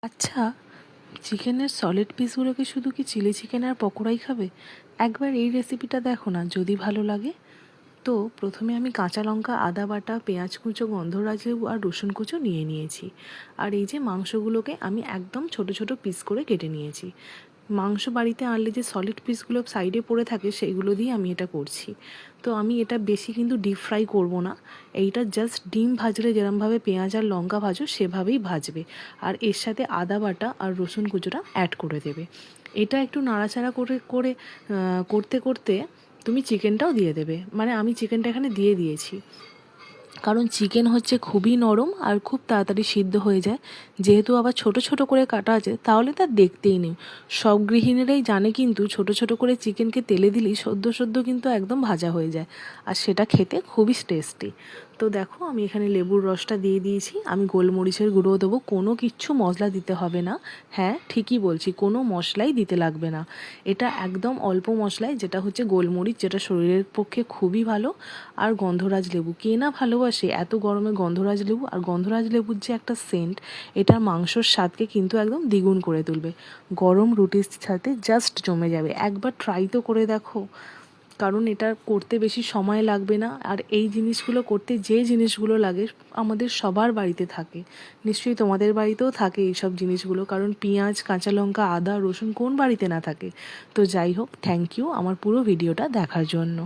আচ্ছা, চিকেনের সলিড পিসগুলোকে শুধু কি চিলি চিকেন আর পকোড়াই খাবে? একবার এই রেসিপিটা দেখো না, যদি ভালো লাগে। তো প্রথমে আমি কাঁচা লঙ্কা, আদা বাটা, পেঁয়াজ কুচো, গন্ধরাজ লেবু আর রসুন কুচো নিয়ে নিয়েছি। আর এই যে মাংসগুলোকে আমি একদম ছোট ছোট পিস করে কেটে নিয়েছি। মাংস বাড়িতে আনলে যে সলিড পিসগুলো সাইডে পড়ে থাকে সেইগুলো দিয়ে আমি এটা করছি। তো আমি এটা বেশি কিন্তু ডিপ ফ্রাই করব না। এইটা জাস্ট ডিম ভাজলে যেরমভাবে পেঁয়াজ আর লঙ্কা ভাজো সেভাবেই ভাজবে। আর এর সাথে আদা বাটা আর রসুন কুচোটা অ্যাড করে দেবে। এটা একটু নাড়াচাড়া করে করে করতে করতে তুমি চিকেনটাও দিয়ে দেবে। মানে আমি চিকেনটা এখানে দিয়ে দিয়েছি, কারণ চিকেন হচ্ছে খুবই নরম আর খুব তাড়াতাড়ি সিদ্ধ হয়ে যায়। যেহেতু আবার ছোট ছোট করে কাটা আছে, তাহলে তার দেখতেই নেই। সব গৃহিণীরাই জানে কিন্তু ছোট ছোট করে চিকেনকে তেলে দিলেই সদ্য সদ্য কিন্তু একদম ভাজা হয়ে যায়, আর সেটা খেতে খুবই টেস্টি। তো দেখো আমি এখানে লেবুর রসটা দিয়ে দিয়েছি। আমি গোলমরিচের গুঁড়ো দেবো, কোনো কিচ্ছু মশলা দিতে হবে না। হ্যাঁ, ঠিকই বলছি, কোনো মশলাই দিতে লাগবে না। এটা একদম অল্প মশলায়, যেটা হচ্ছে গোলমরিচ, যেটা শরীরের পক্ষে খুবই ভালো। আর গন্ধরাজ লেবু, কে না ভালোবাসে এত গরমে গন্ধরাজ লেবু। আর গন্ধরাজ লেবুর যে একটা সেন্ট, এটা মাংসর স্বাদকে কিন্তু একদম দ্বিগুণ করে তুলবে। গরম রুটির সাথে জাস্ট জমে যাবে। একবার ট্রাই তো করে দেখো, কারণ এটা করতে বেশি সময় লাগবে না। আর এই জিনিসগুলো করতে যে জিনিসগুলো লাগে আমাদের সবার বাড়িতে থাকে, নিশ্চয়ই তোমাদের বাড়িতেও থাকে এইসব জিনিসগুলো। কারণ পেঁয়াজ, কাঁচা লঙ্কা, আদা, রসুন কোন বাড়িতে না থাকে। তো যাই হোক, থ্যাংক ইউ আমার পুরো ভিডিওটা দেখার জন্য।